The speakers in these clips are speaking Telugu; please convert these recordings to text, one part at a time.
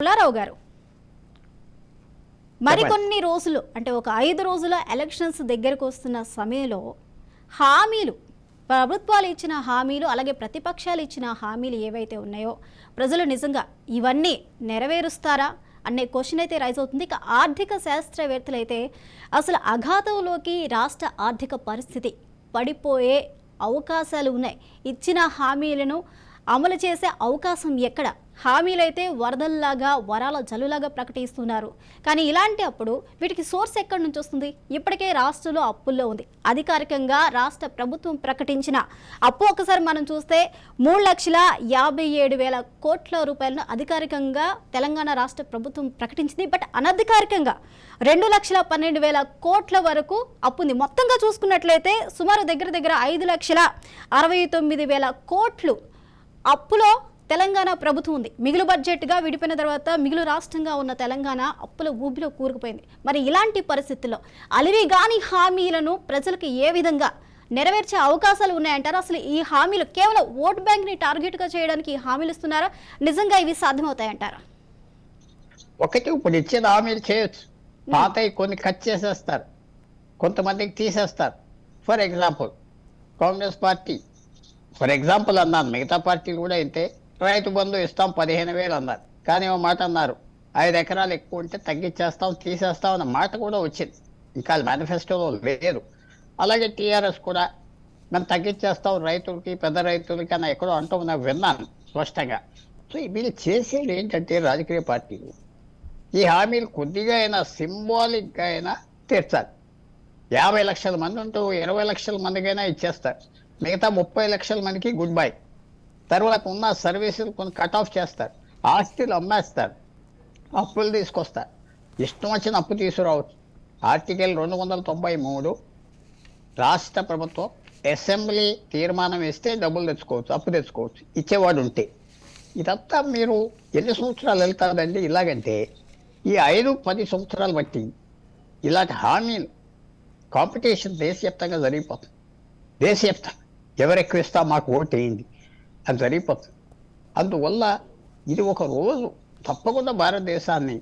పుల్లారావు గారు మరికొన్ని రోజులు అంటే ఒక 5 రోజుల ఎలక్షన్స్ దగ్గరకు వస్తున్న సమయంలో హామీలు ప్రభుత్వాలు ఇచ్చిన హామీలు అలాగే ప్రతిపక్షాలు ఇచ్చిన హామీలు ఏవైతే ఉన్నాయో ప్రజలు నిజంగా ఇవన్నీ నెరవేరుస్తారా అనే క్వశ్చన్ అయితే రైజ్ అవుతుంది. ఇక ఆర్థిక శాస్త్రవేత్తలు అయితే అసలు అఘాతంలోకి రాష్ట్ర ఆర్థిక పరిస్థితి పడిపోయే అవకాశాలు ఉన్నాయి. ఇచ్చిన హామీలను అమలు చేసే అవకాశం ఎక్కడ? హామీలైతే వరదల్లాగా వరాల జల్లులాగా ప్రకటిస్తున్నారు. కానీ ఇలాంటి అప్పుడు వీటికి సోర్స్ ఎక్కడి నుంచి వస్తుంది? ఇప్పటికే రాష్ట్రంలో అప్పుల్లో ఉంది. అధికారికంగా రాష్ట్ర ప్రభుత్వం ప్రకటించిన అప్పు ఒకసారి మనం చూస్తే 3,57,000 కోట్ల రూపాయలను అధికారికంగా తెలంగాణ రాష్ట్ర ప్రభుత్వం ప్రకటించింది. బట్ అనధికారికంగా 2,12,000 కోట్ల వరకు అప్పు ఉంది. మొత్తంగా చూసుకున్నట్లయితే సుమారు దగ్గర 5,69,000 కోట్లు అప్పులో తెలంగాణ ప్రభుత్వం ఉంది. మిగులు బడ్జెట్గా విడిపోయిన తర్వాత మిగులు రాష్ట్రంగా ఉన్న తెలంగాణ అప్పుల ఊబిలో కూరుకుపోయింది. మరి ఇలాంటి పరిస్థితుల్లో అలివిగాని హామీలను ప్రజలకు ఏ విధంగా నెరవేర్చే అవకాశాలు ఉన్నాయంటారా? అసలు ఈ హామీలు కేవలం ఓట్ బ్యాంక్ని టార్గెట్గా చేయడానికి ఈ హామీలు ఇస్తున్నారా? నిజంగా ఇవి సాధ్యమవుతాయంటారా? ఒకటి ఇప్పుడు ఇచ్చిన హామీలు చేయొచ్చు, పాతవి కొన్ని కట్ చేసేస్తారు, కొంతమందికి తీసేస్తారు. For example Congress party for example అన్నాను, మిగతా పార్టీలు కూడా ఇంతే. రైతు బంధు ఇస్తాం 15,000 అన్నారు, కానీ ఓ మాట అన్నారు 5 ఎకరాలు ఎక్కువ ఉంటే తగ్గించేస్తాం తీసేస్తాం అన్న మాట కూడా వచ్చింది, ఇంకా మేనిఫెస్టోలో లేదు. అలాగే టీఆర్ఎస్ కూడా మనం తగ్గించేస్తాం రైతులకి పెద్ద రైతులకి అని ఎక్కడో అంటూ నాకు విన్నాను స్పష్టంగా. సో వీళ్ళు చేసేది ఏంటంటే రాజకీయ పార్టీలు ఈ హామీలు కొద్దిగా అయినా సింబాలిక్గా అయినా తీర్చాలి. 50 లక్షల మంది ఉంటూ 20 లక్షల మందికైనా ఇచ్చేస్తారు, మిగతా 30 లక్షల మందికి గుడ్ బై. తర్వాత ఉన్న సర్వీసులు కొన్ని కట్ ఆఫ్ చేస్తారు, ఆస్తులు అమ్మేస్తారు, అప్పులు తీసుకొస్తారు, ఇష్టం వచ్చిన అప్పు తీసుకురావచ్చు. ఆర్టికల్ 293 రాష్ట్ర ప్రభుత్వం అసెంబ్లీ తీర్మానం వేస్తే డబ్బులు తెచ్చుకోవచ్చు, అప్పు తెచ్చుకోవచ్చు ఇచ్చేవాడు ఉంటే. ఇదంతా మీరు ఎన్ని సంవత్సరాలు వెళ్తారండి ఇలాగంటే? ఈ 5-10 సంవత్సరాలు బట్టి ఇలాంటి హామీలు కాంపిటీషన్ దేశవ్యాప్తంగా జరిగిపోతుంది. దేశవ్యాప్తంగా ఎవరు ఎక్కువ ఇస్తా మాకు ఓటు వేయండి అది జరిగిపోతుంది. అందువల్ల ఇది ఒక రోజు తప్పకుండా భారతదేశాన్ని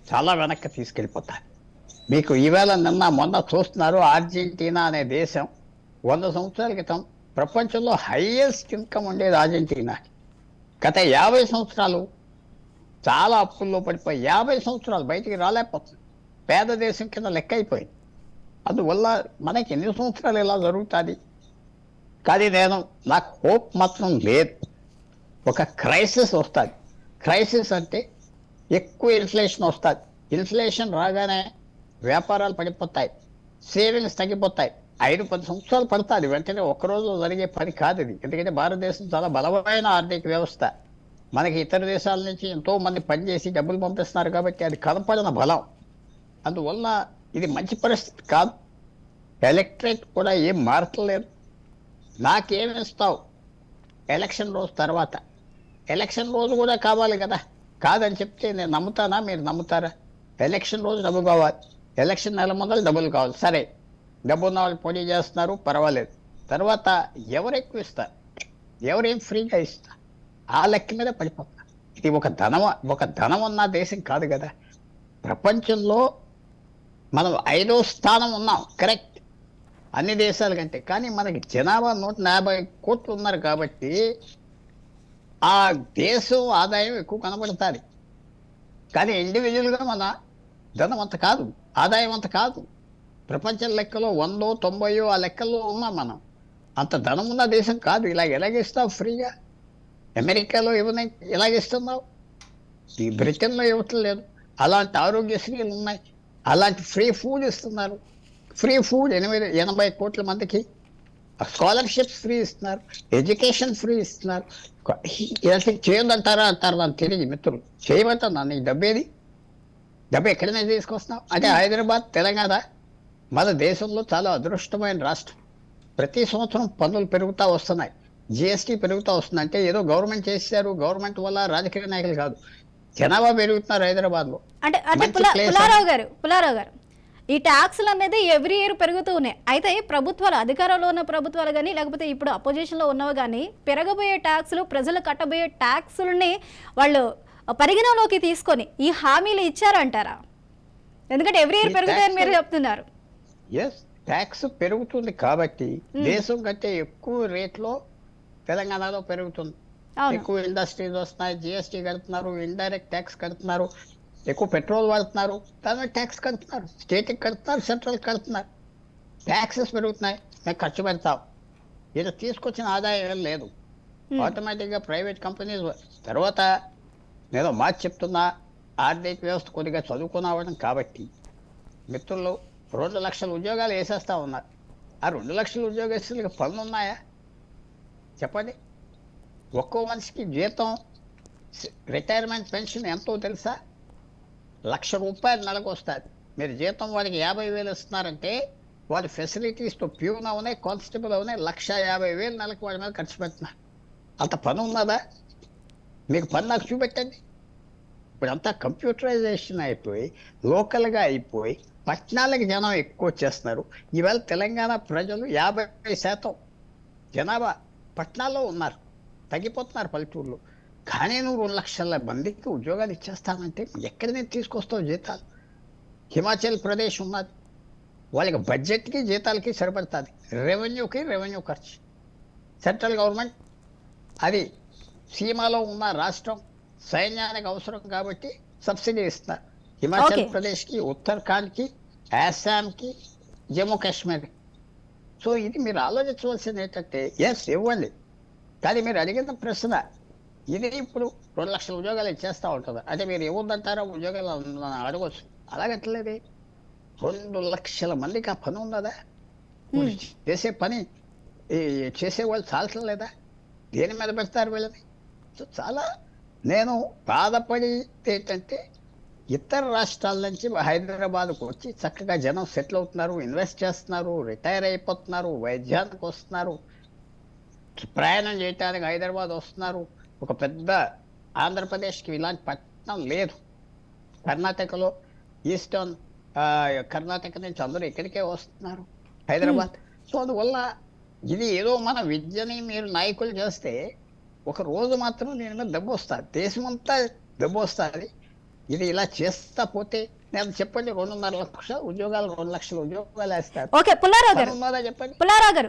చాలా వెనక్కి తీసుకెళ్ళిపోతారు. మీకు ఈవేళ నిన్న మొన్న చూస్తున్నారు, అర్జెంటీనా అనే దేశం 100 సంవత్సరాల క్రితం ప్రపంచంలో హైయెస్ట్ ఇన్కమ్ ఉండేది అర్జెంటీనాకి. గత 50 సంవత్సరాలు చాలా అప్పుల్లో పడిపోయి 50 సంవత్సరాలు బయటికి రాలేకపోతుంది, పేద దేశం కింద లెక్క అయిపోయింది. అందువల్ల మనకి ఎన్ని సంవత్సరాలు ఇలా జరుగుతుంది? కానీ నాకు హోప్ మాత్రం లేదు. ఒక క్రైసిస్ వస్తుంది. క్రైసిస్ అంటే ఎక్కువ ఇన్ఫ్లేషన్ వస్తుంది. ఇన్ఫ్లేషన్ రాగానే వ్యాపారాలు పడిపోతాయి, సేవింగ్స్ తగ్గిపోతాయి. 5-10 సంవత్సరాలు పడుతుంది, వెంటనే ఒక్కరోజు జరిగే పని కాదు ఇది. ఎందుకంటే భారతదేశం చాలా బలమైన ఆర్థిక వ్యవస్థ. మనకి ఇతర దేశాల నుంచి ఎంతో మంది పనిచేసి డబ్బులు పంపిస్తున్నారు కాబట్టి అది కనపడిన బలం. అందువల్ల ఇది మంచి పరిస్థితి కాదు. ఎలక్ట్రేట్ కూడా ఏం మారట్లేదు. నాకేమిస్తావు ఎలక్షన్ రోజు తర్వాత? ఎలక్షన్ రోజు కూడా కావాలి కదా. కాదని చెప్తే నేను నమ్ముతానా? మీరు నమ్ముతారా? ఎలక్షన్ రోజు డబ్బు కావాలి, ఎలక్షన్ నెల మొదలు డబ్బులు కావాలి. సరే, డబ్బు ఉన్న వాళ్ళు పోటీ చేస్తున్నారు, పర్వాలేదు. తర్వాత ఎవరు ఎక్కువ ఇస్తారు, ఎవరేం ఫ్రీగా ఇస్తారు, ఆ లెక్క మీద పడిపోతారు. ఇది ఒక ధనం ఉన్న దేశం కాదు కదా. ప్రపంచంలో మనం 5వ స్థానం ఉన్నాం, కరెక్ట్, అన్ని దేశాల కంటే. కానీ మనకి జనాభా 150 కోట్లు ఉన్నారు కాబట్టి ఆ దేశం ఆదాయం ఎక్కువ కనబడుతుంది. కానీ ఇండివిజువల్గా మన ధనం అంత కాదు, ఆదాయం అంత కాదు. ప్రపంచ లెక్కలో 100, 90 ఆ లెక్కల్లో ఉన్నాం మనం. అంత ధనం ఉన్న దేశం కాదు. ఎలాగిస్తావు ఫ్రీగా? అమెరికాలో ఇవ్వని ఎలాగిస్తున్నావు? ఈ బ్రిటన్లో ఇవ్వట్లేదు. అలాంటి ఆరోగ్యశ్రీలు ఉన్నాయి, అలాంటి ఫ్రీ ఫుడ్ ఇస్తున్నారు. ఫ్రీ ఫుడ్ 80 కోట్ల మందికి, స్కాలర్షిప్స్ ఫ్రీ ఇస్తున్నారు, ఎడ్యుకేషన్ ఫ్రీ ఇస్తున్నారు. ఇలాంటి చేయొద్దంటారా అంటారు నన్ను తిరిగి మిత్రులు. చేయమంటారు నన్ను. ఈ డబ్బేది? డబ్బు ఎక్కడైనా తీసుకొస్తున్నావు అంటే హైదరాబాద్, తెలంగాణ మన దేశంలో చాలా అదృష్టమైన రాష్ట్రం. ప్రతి సంవత్సరం పన్నులు పెరుగుతూ వస్తున్నాయి, జిఎస్టీ పెరుగుతూ వస్తుంది. అంటే ఏదో గవర్నమెంట్ చేశారు, గవర్నమెంట్ వల్ల రాజకీయ నాయకులు కాదు, జనాభా పెరుగుతున్నారు హైదరాబాద్లో. అంటే పుల్లారావు గారు ఈ ట్యాక్స్లు అనేది ఎవ్రీ ఇయర్ పెరుగుతూ ఉన్నాయి. అయితే ప్రభుత్వాలు, అధికారంలో ఉన్న ప్రభుత్వాలు కానీ లేకపోతే ఇప్పుడు అపోజిషన్లో ఉన్నవి కానీ పెరగబోయే ట్యాక్స్లు, ప్రజలు కట్టబోయే ట్యాక్స్లని వాళ్ళు పరిగణలోకి తీసుకొని ఈ హామీలు ఇచ్చారంటారా? ఎందుకంటే ఎవ్రీ ఇయర్ ఈ పెరుగుతాయని మీరు tax- చెప్తున్నారు. ఎస్, ట్యాక్స్ పెరుగుతుంది కాబట్టి దేశం కంటే ఎక్కువ రేట్లో తెలంగాణలో పెరుగుతుంది. అవును. ఎక్కువ ఇండస్ట్రీస్ వస్తున్నాయి, జిఎస్టీ కడుతున్నారు, ఇండైరెక్ట్ ట్యాక్స్ కడుతున్నారు, ఎక్కువ పెట్రోల్ వాడుతున్నారు, దాని ట్యాక్స్ కడుతున్నారు, స్టేట్కి కడుతున్నారు, సెంట్రల్ కడుతున్నారు. ట్యాక్సెస్ పెరుగుతున్నాయి, మేము ఖర్చు పెడతాం. ఇది తీసుకొచ్చిన ఆదాయం ఏం లేదు. ఆటోమేటిక్గా ప్రైవేట్ కంపెనీస్ తర్వాత నేను మాట చెప్తున్నా, ఆర్థిక వ్యవస్థ కొద్దిగా చదువుకున్నావడం కాబట్టి మిత్రులు 2 లక్షల ఉద్యోగాలు వేసేస్తా ఉన్నారు. ఆ 2 లక్షల ఉద్యోగస్తులకు పనులు ఉన్నాయా చెప్పండి? ఒక్కో మనిషికి జీతం రిటైర్మెంట్ పెన్షన్ ఎంతో తెలుసా? ₹1,00,000 నెలకు వస్తుంది. మీరు జీతం వాడికి 50,000 ఇస్తున్నారంటే వాడి ఫెసిలిటీస్తో ప్యూన్ అవునాయి, కానిస్టేబుల్ అవునాయి, 1,50,000 నెలకు వాడి మీద ఖర్చు పెడుతున్నారు. అంత పని ఉన్నదా? మీకు పని నాకు చూపెట్టండి. ఇప్పుడంతా కంప్యూటరైజేషన్ అయిపోయి లోకల్గా అయిపోయి పట్టణాలకు జనం ఎక్కువ వచ్చేస్తున్నారు. ఈవేళ తెలంగాణ ప్రజలు 50% జనాభా పట్టణాల్లో ఉన్నారు, తగ్గిపోతున్నారు పల్లెటూరులో. కానీ నువ్వు 2 లక్షల మందికి ఉద్యోగాలు ఇచ్చేస్తానంటే ఎక్కడి నుంచి తీసుకొస్తావు జీతాలు? హిమాచల్ ప్రదేశ్ ఉన్నది, వాళ్ళకి బడ్జెట్కి జీతాలకి సరిపడుతుంది, రెవెన్యూ ఖర్చు. సెంట్రల్ గవర్నమెంట్ అది సీమాలో ఉన్న రాష్ట్రం, సైన్యానికి అవసరం కాబట్టి సబ్సిడీ ఇస్తున్నారు. హిమాచల్ Okay. ప్రదేశ్కి, ఉత్తరాఖండ్కి, అస్సాంకి, జమ్మూ కాశ్మీర్. సో ఇది మీరు ఆలోచించవలసింది ఏంటంటే, ఎస్ ఇవ్వండి, కానీ మీరు అడిగిన ప్రశ్న ఇది ఇప్పుడు 2 లక్షల ఉద్యోగాలు ఇచ్చేస్తూ ఉంటుంది అంటే మీరు ఏముందంటారో ఉద్యోగాలు అడగవచ్చు. అలాగట్లేదే, 2 లక్షల మందికి ఆ పని ఉన్నదా? చేసే పని చేసేవాళ్ళు చాలటం లేదా? దేని మీద పెడతారు వీళ్ళని? సో చాలా నేను బాధపడి ఏంటంటే, ఇతర రాష్ట్రాల నుంచి హైదరాబాద్కు వచ్చి చక్కగా జనం సెటిల్ అవుతున్నారు, ఇన్వెస్ట్ చేస్తున్నారు, రిటైర్ అయిపోతున్నారు, వైద్యానికి వస్తున్నారు, ప్రయాణం చేయడానికి హైదరాబాద్ వస్తున్నారు. ఒక పెద్ద ఆంధ్రప్రదేశ్కి ఇలాంటి పట్టణం లేదు. కర్ణాటకలో ఈస్టర్న్ కర్ణాటక నుంచి అందరూ ఇక్కడికే వస్తున్నారు, హైదరాబాద్. సో అందువల్ల ఇది ఏదో మన విద్యని మీరు నాయకులు చేస్తే ఒక రోజు మాత్రం దీని మీద దెబ్బ వస్తుంది, దేశమంతా దెబ్బ వస్తుంది. ఇది ఇలా చేస్తా పోతే నేను చెప్పండి 2.5 లక్షల ఉద్యోగాలు 2 లక్షల ఉద్యోగాలు వేస్తారు. ఓకే పుల్లారావు గారు, ఉన్నదా చెప్పండి? పుల్లారావు గారు